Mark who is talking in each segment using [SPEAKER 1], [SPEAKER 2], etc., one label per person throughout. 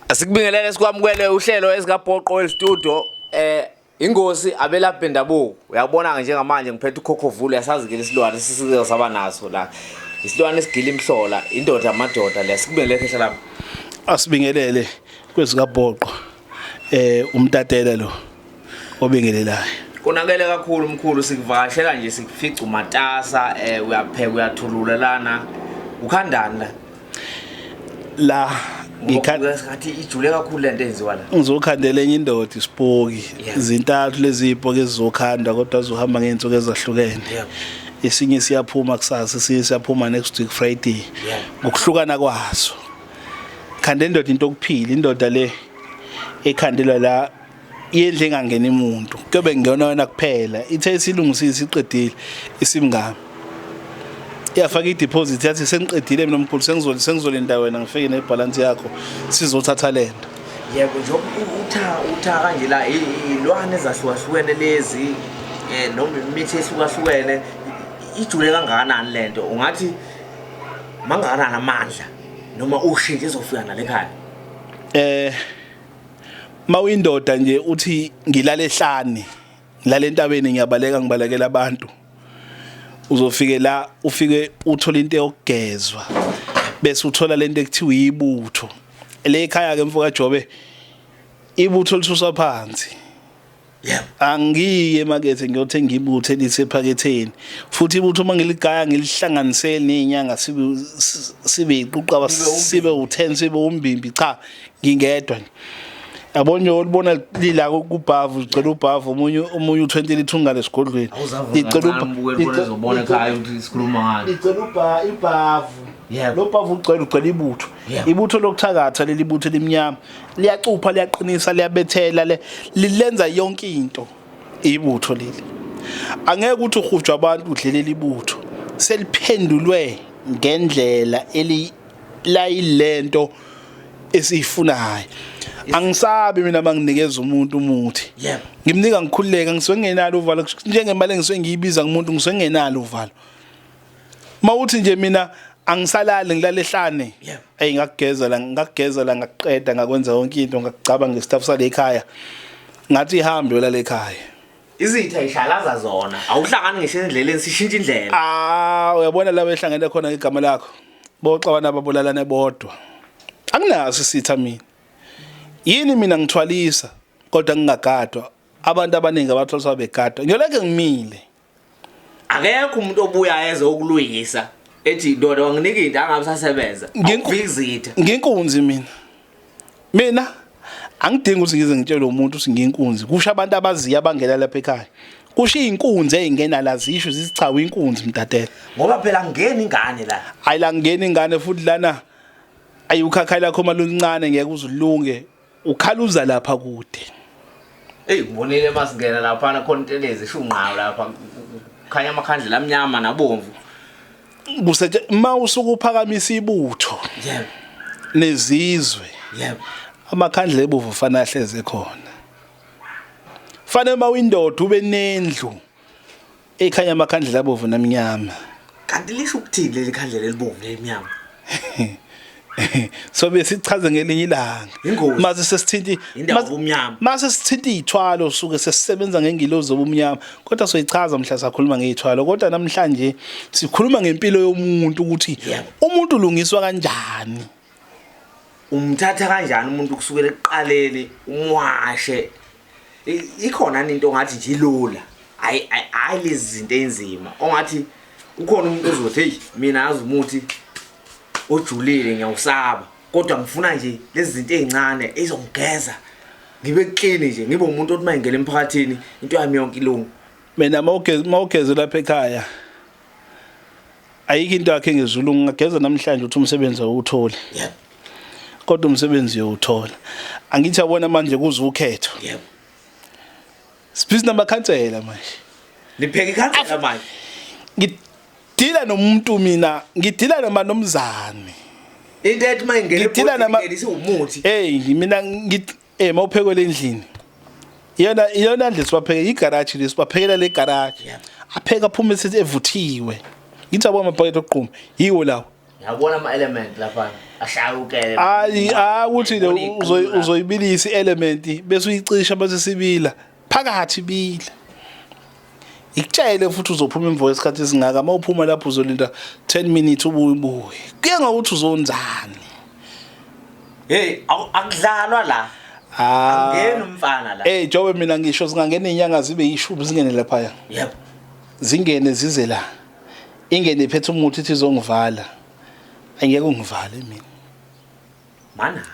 [SPEAKER 1] Asikubingelele sikwamukele uhlelo esikabhoqo studio ingosi abelaphi bendabuko uyabona ke njengamanje ngiphethe uKhokovulu yasazi ke lesilwane sisike saba naso la isilwane esigila imhlola indoda amadoda le sikubingelele ekhehla lapha
[SPEAKER 2] asibingelele kwesikabhoqo umtatela lo obingelelayo
[SPEAKER 1] konakele kakhulu umkhulu sikuvakashela nje sikufica umatasa uyapheka uyathulula lana ukhandani
[SPEAKER 2] la
[SPEAKER 1] ngathi ijule kakhulu lento enziwa la
[SPEAKER 2] ngizokhandela enye indoda isipoki izintathu lezi ipoki ezizokhanda kodwa azohamba ngeensuku ezahlukene esinye siyaphuma kusasa esinye siyaphuma next week Friday ngokuhlukana kwaso khanda indoda into okuphila indoda le ekhandelwa la yendle engangena umuntu kube ngiyona wena kuphela ithe isilungisisa iqedile isimngami iyafaka ideposit yathi sengiqedile mina nomkhulu sengizolinda wena ngifike nebalance yakho sizothatha lento
[SPEAKER 1] yebo nje utha kanje la ilwane ezahlukahlukene lezi noma imithi ehlukahlukene ijule kangakanani lento ungathi mangakanani amandla noma ushintshe ezofika nalekhaya
[SPEAKER 2] mawindoda nje uthi ngilala ehlane ngilala entabeni ngiyabalekela abantu uzofike la ufike uthola into yokugezwa bese uthola lento ekuthiwa ibutho le ekhaya ke mfoka Jobe ibutho lisusa phansi angiye emakethe ngiyothenga ibutho elisephaketheni futhi ibutho mangiligaya ngilihlanganisele nezinyanga sibe iquqa sibe u10 sibe umbimbi cha ngingedwa yabona ulibona lila kubhavu icela ubhavu omunye u20 lithunga lesigodlweni
[SPEAKER 1] icela uzobona ekhaya ukuthi sikhuluma ngani
[SPEAKER 2] icela ibhavu lo bhavu ucela ibutho ibutho lokuthakatha leli butho limnyama liyacupha liyaqinisa liyabethela lilenza yonke into ibutho leli angeke ukuthi uhujwa abantu udlelela ibutho seliphendulwe ngendlela elilento esiyifunayo angisabi mina manginikeza umuntu umuthi ngimnika ngikhululeka ngisuke ngenalo uvalo njengemali engisuke ngiyibiza kumuntu ngisuke ngenalo uvalo mawuthi nje mina angisalali ngilala ehlane ngakugezela ngaqeda ngakwenza yonke into ngakucaba ngestaff sale ekhaya ngathi ihambe la ekhaya
[SPEAKER 1] izitha ishalaza zona awuhlangani ngisho endleleni sishintsha indlela
[SPEAKER 2] uyabona la behlangene khona igama lakho boxabana babolalane bodwa anginaso isitha mina yini mina ngithwalisa kodwa ngingagadwa abantu abaningi abathwalisa begadwa ngiyoleke ngimile
[SPEAKER 1] akekho umuntu obuya eze ukulungisa ethi ndoda wanginika into angabe sasebenza ngikuvizitha
[SPEAKER 2] nginkunzi mina angidingi ukuthi ngize ngitshele umuntu ukuthi nginkunzi kusho abantu abaziya abangena lapha ekhaya kusho inkunzi ezingena la zisho zisichawe inkunzi mntatela
[SPEAKER 1] ngoba phela ngene ingane la
[SPEAKER 2] hayi la ngene ingane futhi lana ayukhakhala khoma luncane ngeke uzulunge ukhaluza lapha kude
[SPEAKER 1] ngibonile masingena lapha na khona intelezi ishunqayo lapha khanya amakhandlela amnyama nabomvu
[SPEAKER 2] kusethe mawusuku uphakamisa ibutho nezizwe amakhandlela ebomvu fana ahleze khona fana mawindoda ube nendlu ekhanya amakhandlela abomvu namnyama
[SPEAKER 1] kanti lisho ukuthini leli khandlela elibomvu nemnyama
[SPEAKER 2] so besichaze ngelinye ilanga mase sesithinti
[SPEAKER 1] indawo omnyama
[SPEAKER 2] mase sithinti izithwalo suke sesisebenza ngengilozi obumnyama kodwa soyichaza mhla sakhuluma ngezithwalo kodwa namhlanje sikhuluma ngempilo yomuntu ukuthi umuntu ulungiswa kanjani
[SPEAKER 1] umthatha kanjani umuntu kusukela eqaleni umwashe ikhona into ngathi nje ilula hayi lezi zinto enzima ongathi ukhona umuntu ozothi hey mina azi umuthi ojulile ngiyawusaba kodwa ngifuna nje lezi zinto ezincane ezongigeza ngibe clean nje ngibe umuntu othi mayingena emphakathini into yami yonke ilungu
[SPEAKER 2] mina mawugeze lapha ekhaya ayikho into yakhe ngezulu ngageza namhlanje uthi umsebenzi awuthole kodwa umsebenzi uyawuthola angithi yabona manje kuze ukhetho sibhizi namakhansela manje
[SPEAKER 1] lipheke ikhansela manje
[SPEAKER 2] ngidila nomuntu mina ngidila nomzane
[SPEAKER 1] into ethi mayingena umuthi
[SPEAKER 2] mina mawuphekele endlini iyona ndle sibapheke igarage lesibaphekela le garage apheka phuma esithi evuthiwe ngithi abo amabhakede oqhuma yiwo lawo
[SPEAKER 1] Ngiyabona ama-element lapha ahlawukele.
[SPEAKER 2] Hayi ukuthi uzoyibilisa i-element bese uyicisha bese sibila phakathi ibila. Ikutshele futhi uzophuma emva kwesikhathi esingaka mawuphuma lapho uzolinda 10 minutes ubuye. Kuye ngokuthi uzonzani.
[SPEAKER 1] Hey, akudlalwa la. Angena umfana la.
[SPEAKER 2] Jobe mina ngisho singangena inyanga zibe yishumi zingene lapha.
[SPEAKER 1] Yep.
[SPEAKER 2] Zingene zize la. Ingene iphethe umuthi ithi izongivala. Angeke ungivale mina.
[SPEAKER 1] Mana.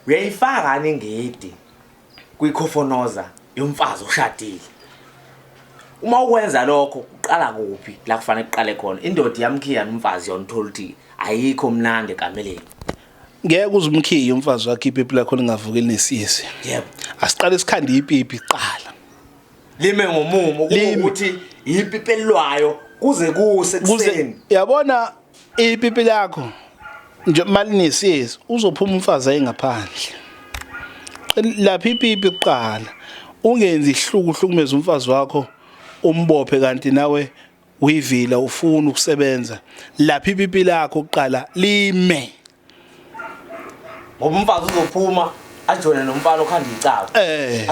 [SPEAKER 1] Uyayifaka ngengedi kwikhofonoza yomfazi oshadile. Uma ukwenza lokho uqala kuphi la kufanele kuqale khona indoda yamkhiya nomfazi yonithola ukuthi ayikho mnandi kameleni.
[SPEAKER 2] Ngeke uzumkhiye umfazi wakhe ipipi lakho lingavukeli nesiyesi.
[SPEAKER 1] Yebo.
[SPEAKER 2] Asiqale isikhande ipipi iqala.
[SPEAKER 1] Lime ngomumo ukuthi ipipi elwayo kuze kuse kuseni.
[SPEAKER 2] Yabona ipipi lakho nje mali nesiyesi uzophuma umfazi ayengaphandle. Lapha ipipi iqala ungenzi ihlukumeza umfazi wakho umbophe kanti nawe uyivila ufuna ukusebenza lapha ipipi lakho uqala lime
[SPEAKER 1] ngoba umfazi uzophuma ajone nomfana okhanda icaba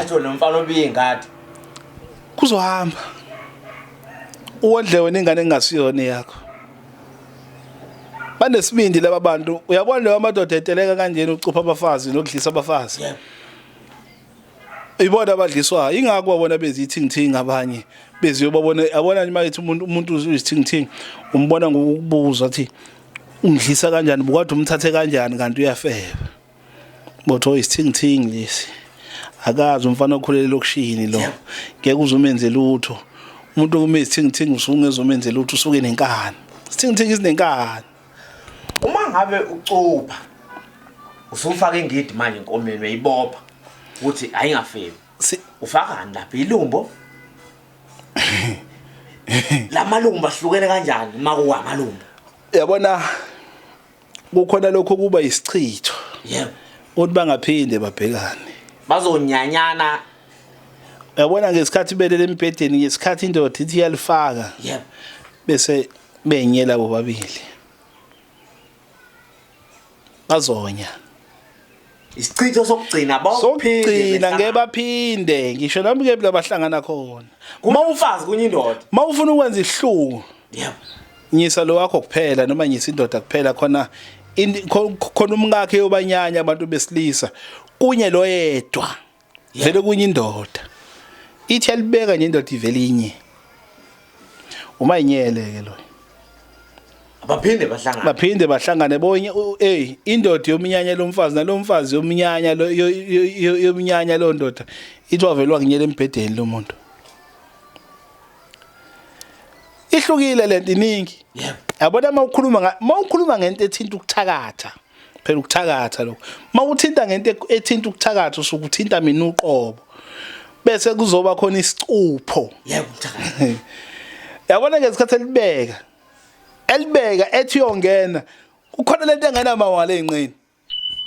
[SPEAKER 1] ajone nomfana obiye ingadi
[SPEAKER 2] kuzohamba uwondle wena ingane engasiyona yakho banesibindi laba bantu uyabona leyo amadoda eteleka kanjeni ucupha abafazi nokudlisa abafazi ibona abadliswayo ingakho babona bezithingithingi abanye beziyobabona yabona nje mayithi umuntu uzithingithingi umbona ngokubuza athi ungidlisa kanjani bukade umthathe kanjani kanti uyafeba botho isithingithingi lesi akazi umfana okhulele lokushini lo ngeke uzomenze lutho umuntu kuma isithingithingi usungezomenze lutho usuke nenkani isithingithingi isinenkani
[SPEAKER 1] uma ngabe ucupha usufaka ingidi manje inkomeni uyibopha ukuthi ayingafeli ufakani lapha ilumbo lamalumba ahlukene kanjani makuwa amalumba
[SPEAKER 2] yabona kukhona lokho kuba isichitho
[SPEAKER 1] yebo
[SPEAKER 2] uthi bangaphinde babhekane
[SPEAKER 1] bazonyanyana
[SPEAKER 2] yabona ngesikhathi belele embhedeni ngesikhathi indoda ithi iyalifaka
[SPEAKER 1] yebo
[SPEAKER 2] bese benyela bobabili bazonya
[SPEAKER 1] isichitho sokugcina
[SPEAKER 2] sokugcina ngeke baphinde ngisho nami ke labahlangana khona
[SPEAKER 1] uma umfazi kunye indoda
[SPEAKER 2] mawufuna ukwenza ihluku
[SPEAKER 1] yebo
[SPEAKER 2] nyisa lo wakho kuphela noma nyisa indoda kuphela khona umngakhe yobanyanya abantu besilisa kunye lo yedwa vele kunye indoda ithi yalibeka nje indoda ivele inye uma inyele ke lo baphinde bahlangane bonye indoda yomnyanya lomfazi nalomfazi yomnyanya lo yomnyanya lo ndoda ithi wavelwa kunyela embhedeni lo muntu ihlukile lento iningi
[SPEAKER 1] yebo
[SPEAKER 2] yabona mawukhuluma ngento ethinta ukuthakatha phela ukuthakatha lokho mawuthinta ngento ethinta ukuthakatha usukuthinta mina uqobo bese kuzoba khona isicupho
[SPEAKER 1] yebo ukuthakatha
[SPEAKER 2] yabona ngesikhathi elibeka ethi yongena kukhona lento engenamawala einqeni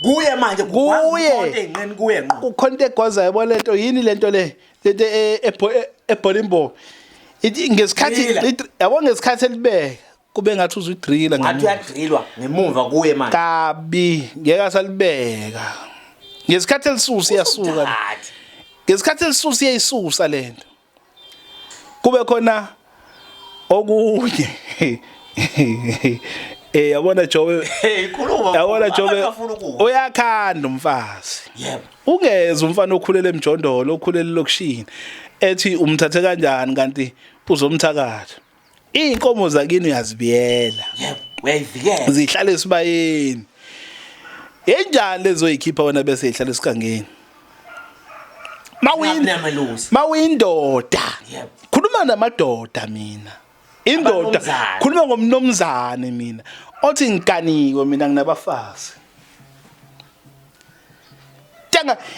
[SPEAKER 1] kuye manje kukhonto einqeni kuye ngqo
[SPEAKER 2] kukhonto egwaza yabona lento yini lento lento ebholimbo ithi ngesikhathi yabona ngesikhathi elibeka kube ngathi uzudrilla
[SPEAKER 1] ngathi uyadrillwa ngemumva kuye manje
[SPEAKER 2] kabi ngeke asalibeka ngesikhathi elisusa iyasuka ngesikhathi elisusa iyayisusa lento kube khona okunye yabona Jobe
[SPEAKER 1] ikhuluma
[SPEAKER 2] yabona Jobe uyakhanda umfazi
[SPEAKER 1] yebo
[SPEAKER 2] ungeza umfana okhulele emjondolo okhulele lokushini ethi umthathe kanjani kanti uzomthakatha inkomo zakini uyazibiyela
[SPEAKER 1] yebo uyayivikela
[SPEAKER 2] zihlala esibayeni enjani lezoyikhipha wena bese ihlala esikangeni mawuyindoda
[SPEAKER 1] yebo
[SPEAKER 2] khuluma namadoda mina indoda khuluma ngomnomzane mina othi ngikaniwe mina nginabafazi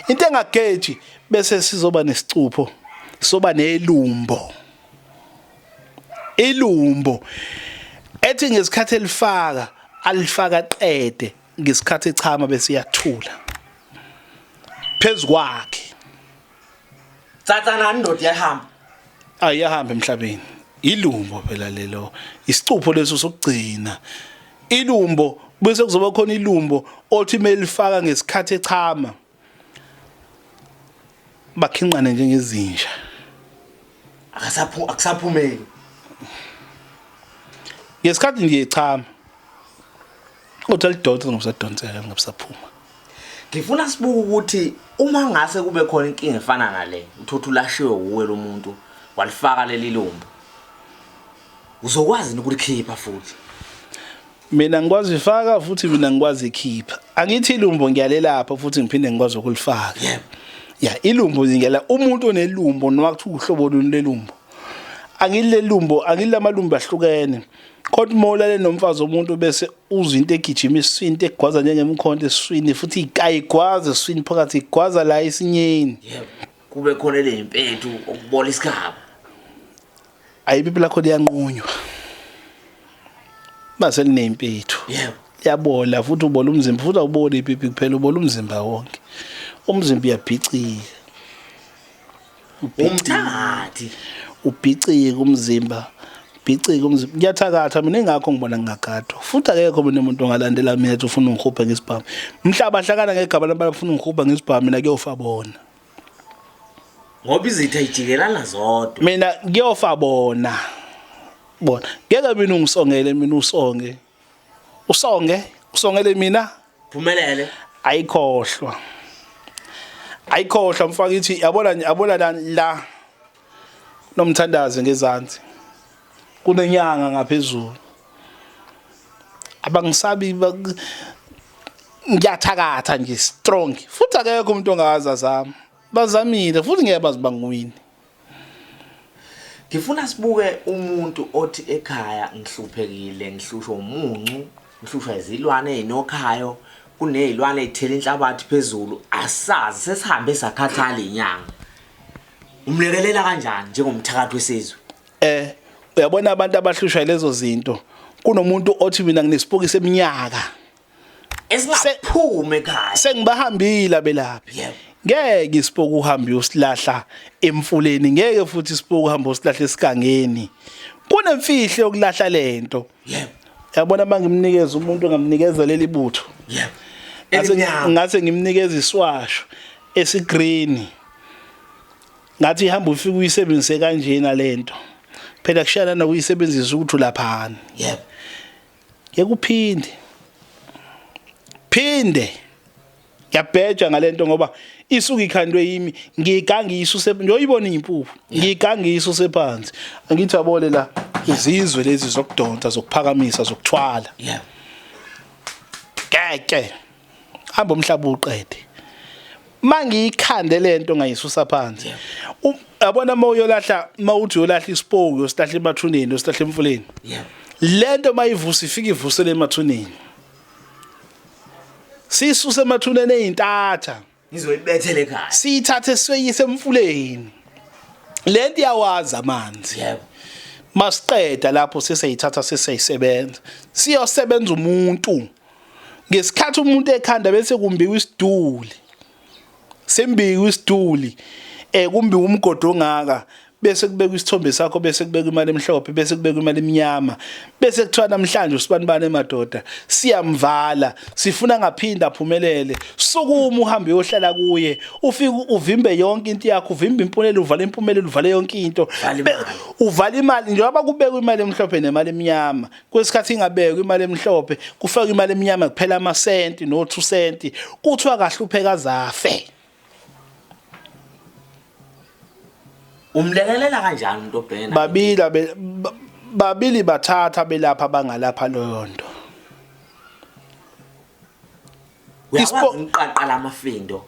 [SPEAKER 2] into engageji bese sizoba nesicupho soba nelumbo ilumbo ethi ngesikhathi elifaka alifaka qede ngesikhathi echama bese iyathula phezukwakhe
[SPEAKER 1] tsatsana indoda yahamba
[SPEAKER 2] ayahamba emhlabeni ilumbo phela lelo isicupho leso sokugcina ilumbo bese kuzoba khona ilumbo othi melifaka ngesikhathi echama bakhinqane njengezinja
[SPEAKER 1] akusaphumeli
[SPEAKER 2] ngesikhathi ngiyechama uthi lidonsa ngokusadonsela ngokusaphuma.
[SPEAKER 1] Ngifuna sibuke ukuthi uma ngase kube khona inkinga efana nale uthothu lashiwe uwe lo muntu walifaka leli lumbo uzokwazi ukulikhipha futhi.
[SPEAKER 2] Mina ngikwazi ifaka futhi mina ngikwazi ikhipha. Angithi ilumbo ngiyalelapha futhi ngiphinde ngikwazi ukulifaka.
[SPEAKER 1] Yebo.
[SPEAKER 2] Ya ilumbo ngiyala umuntu onelumbo noma kuthiwa uhlobo lelumbo. Angilelumbo angilamalumbo ahlukene. Kodwa molale nomfazi womuntu bese uzwa into egijima eswini into egwaza njengemkhonto eswini futhi ikayigwaza eswini phakathi igwaza la isinyeni.
[SPEAKER 1] Yebo. Kube khona le impethu okubola isikhaba.
[SPEAKER 2] Ayipipi lakho liyanqunywa. Base linempethu.
[SPEAKER 1] Yebo.
[SPEAKER 2] Yabola futhi ubola umzimba futhi awuboli ipipi kuphela ubola umzimba wonke. Umzimba uyabhicika.
[SPEAKER 1] Umthakathi
[SPEAKER 2] ubhicike umzimba. Bhicike umzimba. Ngiyathakatha mina engakho ngibona ngakatho. Futhi akekho mina umuntu ongalandela mina ethi ufuna ungihupha ngesibhamu. Mhlaba hlakana ngegaba labantu bafuna ungihupha ngesibhamu mina kuyofa bona.
[SPEAKER 1] Ngoba izitha ijikelana zodwa.
[SPEAKER 2] Mina kuyofa bona. Bona. Ngeke mina ungisongele mina usonge. Usongele mina.
[SPEAKER 1] Phumelele.
[SPEAKER 2] Ayikhohlwa mfakithi yabona la nomthandazi ngezansi kunenyanga ngaphezulu abangisabi ngiyathakatha nje strong futhi akekho umuntu ongaza zami bazamile futhi ngeke bazibanguwini.
[SPEAKER 1] Ngifuna sibuke umuntu othi ekhaya ngihluphekile ngihlushwa umuncu ngihlushwa izilwane ezinokhayo kunezilwane ezithela inhlabathi phezulu asazi sesihambe sakhathala inyanga umlekelela kanjani njengomthakathi wesizwe.
[SPEAKER 2] Uyabona abantu abahlushwa lezo zinto kunomuntu othi mina nginesipokisi eminyaka
[SPEAKER 1] esingaphume ekhaya
[SPEAKER 2] sengibahambile abelaphi.
[SPEAKER 1] Yebo.
[SPEAKER 2] Ngeke isipoku uhambe usilahla emfuleni ngeke futhi isipoku uhambe usilahla esigangeni kunemfihlo yokulahla lento.
[SPEAKER 1] Yebo.
[SPEAKER 2] Yabona mangimnikeza umuntu ngamnikeza leli butho.
[SPEAKER 1] Yebo.
[SPEAKER 2] Ngase ngimnikeza iswasho esigreen ngathi ihamba ufika uyisebenzise kanjena lento phela kushana na uyisebenzisa ukuthi ulaphana.
[SPEAKER 1] Yebo.
[SPEAKER 2] Phinde yabheja ngalento ngoba isuka ikhandwe yimi ngigangisa njoyibona impuphu ngigangisa usephansi angithi abole la izizwe lezi zokudonsa zokuphakamisa zokuthwala.
[SPEAKER 1] Yebo.
[SPEAKER 2] Keke hamba umhlaba uqede mangiyikhande lento ngayisusa phansi. Yabona mawuthi uyolahla isipoku uyosilahla emathuneni uyosilahla emfuleni.
[SPEAKER 1] Yebo.
[SPEAKER 2] Lento mayivusa ifika ivusele emathuneni sisuse emathuneni ezintatha
[SPEAKER 1] Ngizoyibethela ekhaya.
[SPEAKER 2] siyithathe siyise emfuleni lento iyawazi amanzi.
[SPEAKER 1] Yebo.
[SPEAKER 2] Masiqeda lapho sesayithatha sesayisebenza siyosebenza umuntu ngesikhathi umuntu ekhanda bese kumbiwa isiduli sembiwa isiduli kumbiwa umgodo ongaka bese kubekwa isithombe sakho bese kubekwa imali emhlophe bese kubekwa imali emnyama bese kuthiwa namhlanje usibanibani emadoda siyamvala sifuna ngaphinda aphumelele sukuma uhambe uyohlala kuye ufike uvimbe yonke into yakho uvimbe impumelelo uvala impumelelo uvale yonke into uvala imali njengoba kubekwa imali emhlophe nemali emnyama kwesikhathi ingabekwa imali emhlophe kufaka imali emnyama kuphela amasenti no 2 cent kuthiwa kahlupheka zafe.
[SPEAKER 1] Umlekelela kanjani umuntu obhena?
[SPEAKER 2] Babili bathatha belapha bangalapha lonto.
[SPEAKER 1] Uyakwazi uqaqa lamafindo.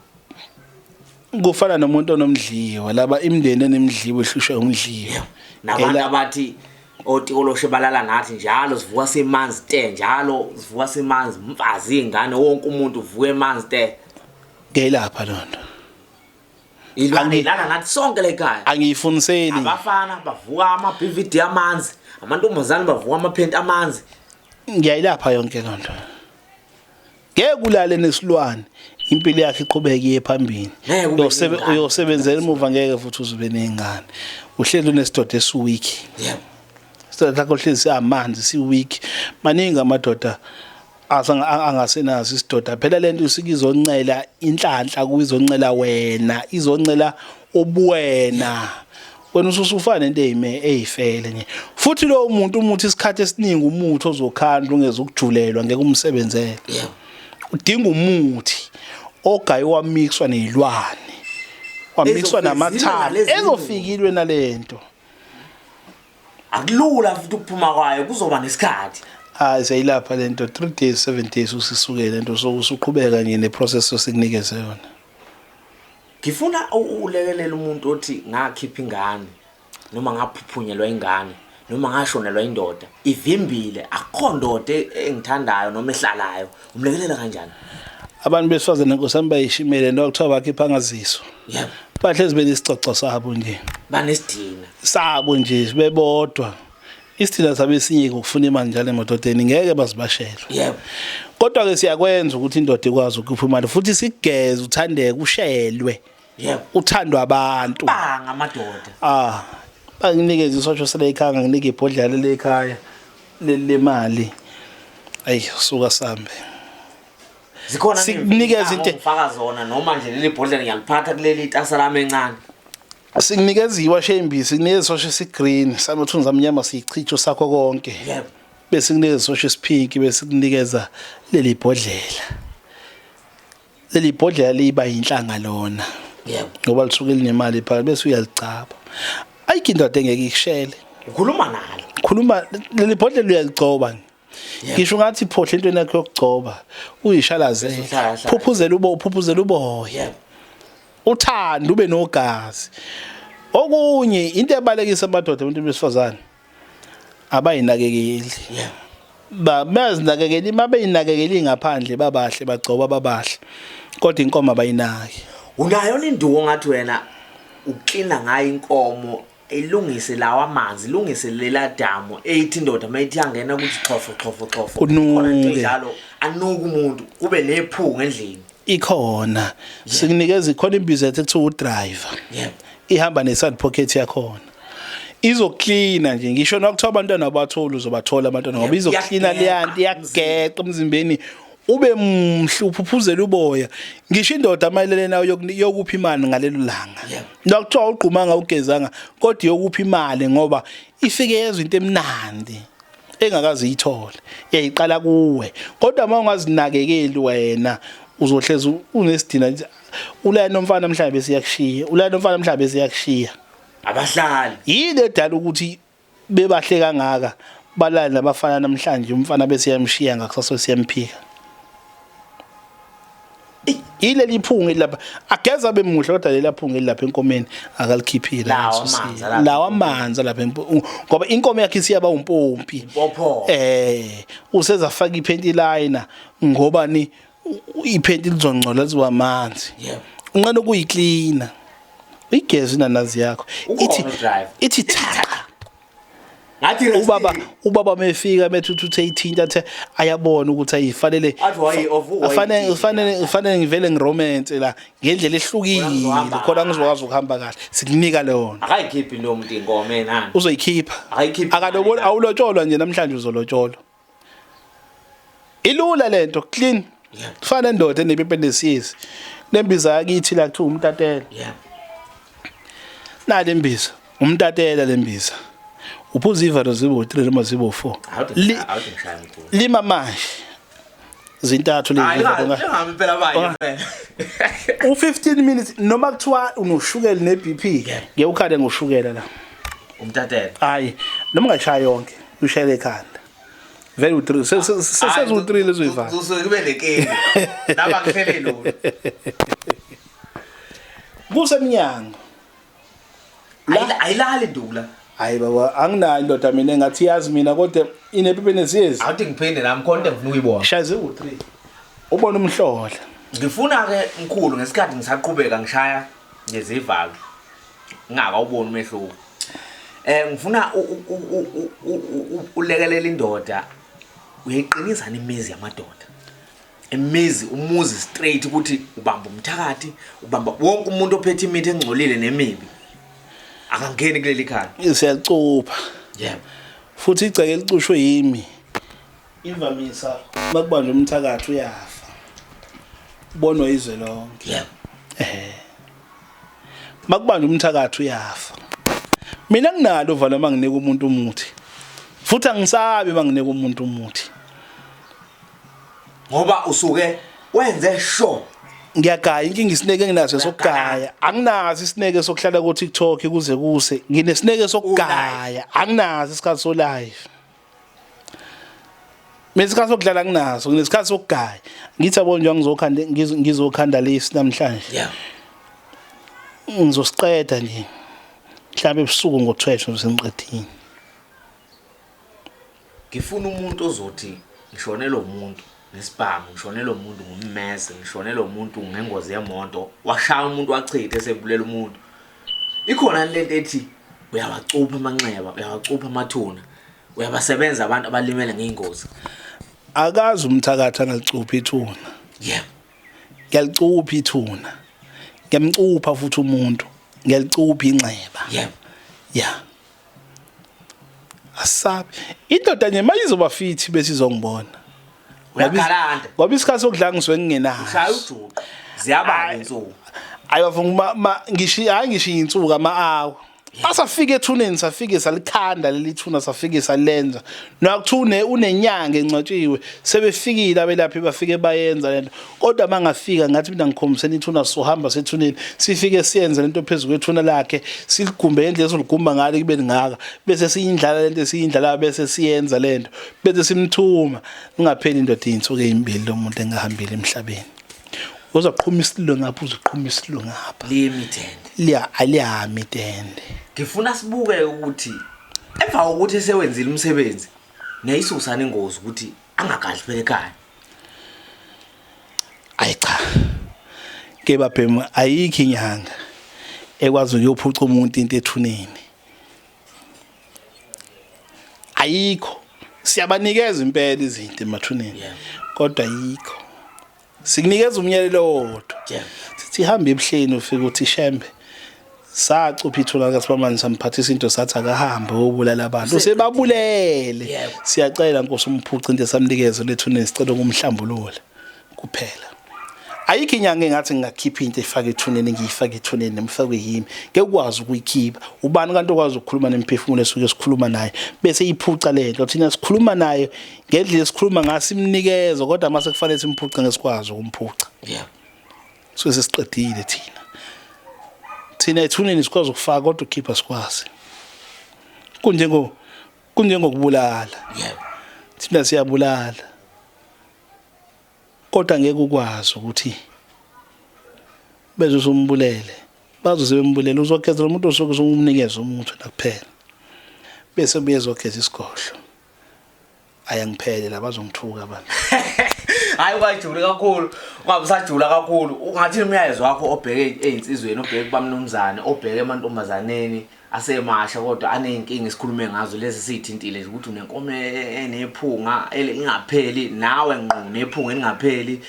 [SPEAKER 2] Kufana nomuntu onomdliwa laba imindeni enemdliwa ehlushwa umdliwa.
[SPEAKER 1] Nabantu abathi otikoloshe balala nathi njalo sivuka semanzi te njalo sivuka semanzi umfazi ingane wonke umuntu uvuka emanzi te.
[SPEAKER 2] Ngelapha lonto.
[SPEAKER 1] Ilwane lana nathi sonke lekhaya.
[SPEAKER 2] Angiyifundiseli.
[SPEAKER 1] Abafana bavuka ama-BVD amanzi, amantombazane bavuka amaphenti amanzi.
[SPEAKER 2] Ngiyayilapha yonke lonto. Ngeke ulale nesilwane impilo yakhe iqhubeke iye phambili. Uyosebenzela emuva ngeke futhi uzube nezingane. Uhleli unesidoda esiwiki.
[SPEAKER 1] Yebo.
[SPEAKER 2] isitolo sakho hlezi amanzi siweak maningi amadoda angasenazi isidoda phela lento isikizoncela inhlanhla kuyizoncela wena izoncela obuwena wena ususufana into eyifele nje futhi lo muntu umuthi isikhathi esiningi umuthi ozokhandla ungeze ukujulelwa ngeke umsebenzele udinga umuthi ogayi wamixwa nezilwane wamixwa namathala ezofikilwe nalento
[SPEAKER 1] akulula futhi ukuphuma kwayo kuzoba nesikhathi
[SPEAKER 2] seyilapha lento 3 days 7 days usisukele lento sokusuqhubeka nje neprocess osikunikeze yona
[SPEAKER 1] ngifuna ulekelela umuntu othi ngakhipha ingane noma ngaphuphunyelwa ingane noma ngashonelwa indoda ivimbile akhondoda engithandayo noma ehlalayo umlekelela kanjani
[SPEAKER 2] abantu besifazane nkosami bayishimele into okuthiwa bakhipha ngaziso
[SPEAKER 1] yebo
[SPEAKER 2] bahlezi benesicoco sabo nje
[SPEAKER 1] banesidina
[SPEAKER 2] sabo nje bebodwa isithina sabe sinye ukufuna imali njalo emototeni ngeke bazibashela
[SPEAKER 1] yebo
[SPEAKER 2] kodwa ke siyakwenza ukuthi indoda ikwazi ukukhipha imali futhi sigeze uthandeke ushelwe
[SPEAKER 1] yebo
[SPEAKER 2] uthandwa abantu
[SPEAKER 1] banga amadoda
[SPEAKER 2] banginikeza isosho sele ekhaya nginike ibhodlela lekhaya lemali ayi suka sambe
[SPEAKER 1] zikhona
[SPEAKER 2] sikunikeza into
[SPEAKER 1] ngifaka zona noma nje leli bhodlela ngiyaliphatha kuleli tasa lami encane
[SPEAKER 2] sikunikeza iwashe embisi sikunikeza isosho esigreen samuthunza amnyama siyichicho sakho konke
[SPEAKER 1] yebo
[SPEAKER 2] bese kunikeza isosho esiphinki bese kunikeza leli bhodlela liba inhlanga lona
[SPEAKER 1] yebo
[SPEAKER 2] ngoba lisuke linemali phakathi bese uyalicaba ayikho indoda engeke ikushele
[SPEAKER 1] ukhuluma nalo
[SPEAKER 2] khuluma leli bhodlela uyaligcoba ngisho ngathi phohle into yakho yokugcoba uyishalazele phuphuzela uboya uthanda ube nogazi okunye into ebalekisa amadoda abantu besifazane abayinakekeli bazinakekeli mabeyinakekeli ngaphandle babahle bagcoba babahle kodwa inkomo abayinaki
[SPEAKER 1] unayo linduwo ngathi wena uklina ngayo inkomo elungise lawa amanzi ilungise lela damu eyithi indoda mayithi yangena ukuthi xhofo
[SPEAKER 2] kunuke
[SPEAKER 1] njalo anuka umuntu kube nephunga endlini
[SPEAKER 2] ikhona sikunikeza ikhona imbizo ethi kuthiwa udriver ihamba neside pocket yakhona izoklina nje ngisho nokuthiwa abantwana abathola uzobathola abantwana ngoba izoklina leyanto iyageqa emzimbeni ube mhlu uphuphuzela uboya ngisho indoda amayelele nayo yokupha imali ngalelo langa nokuthiwa uqhumanga ugezanga kodwa yokupha imali ngoba ifike yezwe into emnandi engakazi iyithole yayiqala kuwe kodwa uma ungazinakekeli wena uzohleza unesidina ulaya nomfana mhlawumbe bese yakushiya
[SPEAKER 1] abahlali
[SPEAKER 2] yini edala ukuthi bebahle kangaka balala nabafana namhlanje umfana bese yamshiya ngakusaso siyamphika ileli iphunga elapha ageza bemuhle kodwa leli aphunga elapha enkomeni akalikhiphile lawa amanzi lapha ngoba inkomo yakhe siyaba umpompi usezafaka iphenti liner ngoba ni iphenti lizongcola lizoba amanzi unqane ukuyiklina igezi nanazi yakho ithi taka
[SPEAKER 1] ngathi
[SPEAKER 2] ubaba mefika methuthe ithinta athe ayabona ukuthi ayifanele ufanele ngivele ngiromance la ngendlela ehlukile khona ngizokwazi ukuhamba kahle sikunika lona
[SPEAKER 1] akayikhiphi lo muntu inkomo enani
[SPEAKER 2] uzoyikhipha akadobona awulotsholwa nje namhlanje uzolotsholwa ilula lento clean kufana nendoda enepependesiyezi lembiza yakithi la kuthiwa umtatela nale imbiza umtatela lembiza uphuza ivalo zibo 3 noma zibo 4 lima manje zintathu lezi
[SPEAKER 1] ngami phela baye
[SPEAKER 2] u15 minutes noma kuthiwa unoshukela neBP ngeke ukhale ngoshukela la
[SPEAKER 1] umtatela
[SPEAKER 2] hayi noma ngashaya yonke ushayela ekhanda vele u3 sesenza u3 lezo ivalo
[SPEAKER 1] usuke kube lenkingi laba kuhlele lo
[SPEAKER 2] kusemnyango
[SPEAKER 1] ayilali ndula
[SPEAKER 2] hayi baba anginayo indoda mina engathi yazi mina kodwa inepependesiyezi
[SPEAKER 1] awuthi ngiphinde nami khona ngifuna ukuyibona
[SPEAKER 2] shaze u3 ubona umhlohla
[SPEAKER 1] ngifuna ke mkhulu ngesikhathi ngisaqhubeka ngishaya ngezivalo ngakawubona umehluko ngifuna ulekelela indoda uyayiqinisa imizi yamadoda umuzi straight ukuthi ubamba umthakathi ubamba wonke umuntu ophethe imithi engcolile nemibi akangeni kuleli khaya
[SPEAKER 2] siyacupha
[SPEAKER 1] yebo
[SPEAKER 2] futhi igceke licushwe yimi imvamisa makubanjwe umthakathi uyafa ubonwa izwe lonke
[SPEAKER 1] yebo
[SPEAKER 2] makubanjwe umthakathi uyafa mina nginalo uvalo manginike umuntu umuthi futhi angisabi manginike umuntu umuthi
[SPEAKER 1] ngoba usuke wenze sure
[SPEAKER 2] ngiyagaya inkinga isineke nginaso sokugaya anginazi isineke sokuhlala ku TikTok kuze kuse nginesineke sokugaya anginazi isikhathi so live mina isikhathi sokudlala nginaso nginesikhathi sokugaya ngithi yabo nje ngizokhanda lesi namhlanje
[SPEAKER 1] yeah
[SPEAKER 2] ngizosiqeda nje mhlawumbe ebusuku ngo-12 sengiqedile
[SPEAKER 1] ngifuna umuntu ozothi ngishonela umuntu nesibhamu ngishonela umuntu ngommese ngishonela umuntu ngengozi yemoto washaya umuntu wachitha esebulela umuntu ikhona lento ethi uyawacupha amanxeba uyawacupha amathuna uyabasebenza abantu abalimele ngeingozi
[SPEAKER 2] akazi umthakathi angalicupha ithuna
[SPEAKER 1] yebo
[SPEAKER 2] ngiyalicupha ithuna ngiyamcupha futhi umuntu ngiyalicupha inxeba
[SPEAKER 1] yebo
[SPEAKER 2] yeah asabi indoda nje mayizoba fithi bese izongibona
[SPEAKER 1] uyagalanda
[SPEAKER 2] ngoba isikhathi sokudla ngisuke ngingenayo
[SPEAKER 1] ushaya ujuqa ziyabala insuku
[SPEAKER 2] ayovuma ngisho insuku ama-hour asafike ethuneni safike salikhanda leli thuna safike salenza nokuthune unenyanga encwatshiwe sebefikile abelaphi bafike bayenza lento kodwa mangafika ngathi mina ngikhombiseni ithuna sohamba sethuneni sifike siyenze lento phezulu kwethuna lakhe siligumbe endlela soligumba ngale kube ngaka bese siyindlala lento siyindlala bese siyenza lento bese simthuma ungapheli indoda insuku ezimbili lo muntu engahambile emhlabeni uzaqhuma isililo ngapha uzoqhuma isililo ngapha
[SPEAKER 1] limited
[SPEAKER 2] aliyamitende
[SPEAKER 1] ngifuna sibuke ukuthi emva kokuthi sewenzile umsebenzi neyisusana ingozi ukuthi angagadli phela ekhaya
[SPEAKER 2] ayi cha ke baphema ayikho inyanga ekwazi ukuyophuca umuntu into ethuneni ayikho siyabanikeza impela izinto emathuneni kodwa ayikho sikunikeza umyalelo wodwa sithi ihamba ebuhleni ufike uthi shembe sacupha ithuna kaSibamani samphathisa into sathi akahambe obulala abantu sebabulele siyacela Nkosi umphuca into esamnikeza lethuneni sicela ngumhlambulule kuphela ayikho inyanga engathi ngingakhipha into efaka ethuneni ngiyifaka ethuneni nemfakwe yimi ngekwazi ukuyikhipha ubani kanti okwazi ukukhuluma nemphefumulo esuke sikhuluma naye bese iphuca lento thina sikhuluma naye ngendlela esikhuluma ngasimnikeza kodwa mase kufanele simphuce ngesikwazi ukumphuca so sesiqedile thina ethuneni sikwazi ukufaka kodwa ukhipha sikwazi kunjengokubulala thina siyabulala kodwa ngeke ukwazi ukuthi bezosumbulele bazosebembulele uzokheza umuntu osuke umnikeza umuntu nakuphela bese buyezokhetha isikhohlo ayangiphele labazongithuka abantu
[SPEAKER 1] hayi kwajula kakhulu ungabe usajula kakhulu ungathi umyalezo wakho obheke ezinsizweni obheke kubamnumzane obheke emantombazaneni asemasha kodwa anenkinga esikhulume ngazo lezi sithintile ukuthi unenkomo enephunga elingapheli nawe ngqo nephunga elingapheli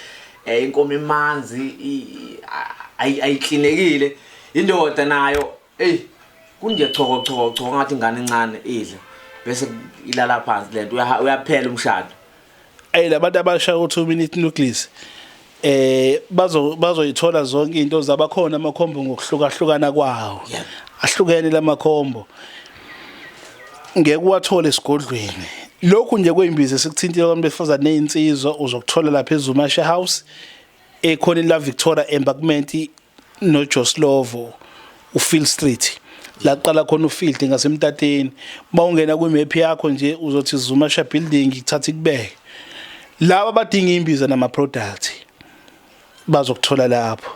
[SPEAKER 1] inkomo emanzi ayiklinekile indoda nayo kunje choko ngathi ingane encane idle bese ilala phansi lento uyaphela umshado
[SPEAKER 2] labantu abashaya u2 minute nucleus bazoyithola zonke into zabakhona amakhombo ngokuhlukahlukana kwawo ahlukene lamakhombo ngeke uwathole esigodlweni lokhu nje kwembize sikuthintile kwabantu besifazane nezinsizwa uzokuthola lapha eZumasha House ekhona la Victoria Embankment no Joslovo uField Street la qala khona uField ngasemtateni bawungena kwimap yakho nje uzothi Zumasha building ithatha ikubeke laba badinga imbiza nama products bazokuthola lapho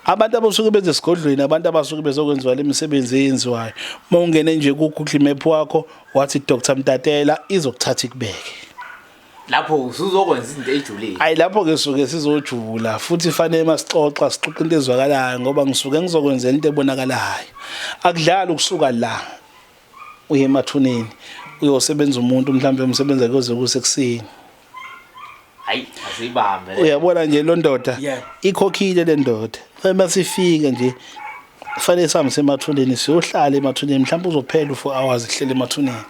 [SPEAKER 2] abantu abasuke benze esigodlweni abantu abasuke bezokwenziwa lemisebenzi eyenziwayo mawungene nje ku Google Map wakho wathi Dr Mtatela izokuthatha ikubeke
[SPEAKER 1] lapho usuzokwenza izinto ejulile
[SPEAKER 2] ayi lapho ke suke sizojula futhi fanele masixoxa sixoxa into ezwakalayo ngoba ngisuke ngizokwenza into ebonakalayo akudlala ukusuka la uye emathuneni uyosebenza umuntu mhlambe umsebenza kuze kusekuseni
[SPEAKER 1] hayi asibambe
[SPEAKER 2] uyabona nje lo ndoda ikhokhile le ndoda uma sifika nje kufanele sami semathuneni siyohlala emathuneni mhlawumbe uzophela u4 hours ihlele emathuneni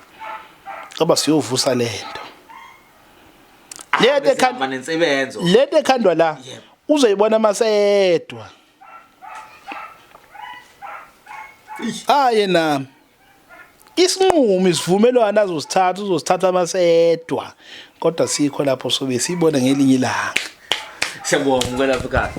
[SPEAKER 2] ngoba siyovusa lento
[SPEAKER 1] Lento ekhanda nensebenzo.
[SPEAKER 2] lento ekhandwa la uzoyibona masedwa nami isinqumo isivumelwano uzosithatha masedwa kodwa sikho lapho sobe sibona ngelinye ilanga.
[SPEAKER 1] Siyabonga ukwelapha ekhaya.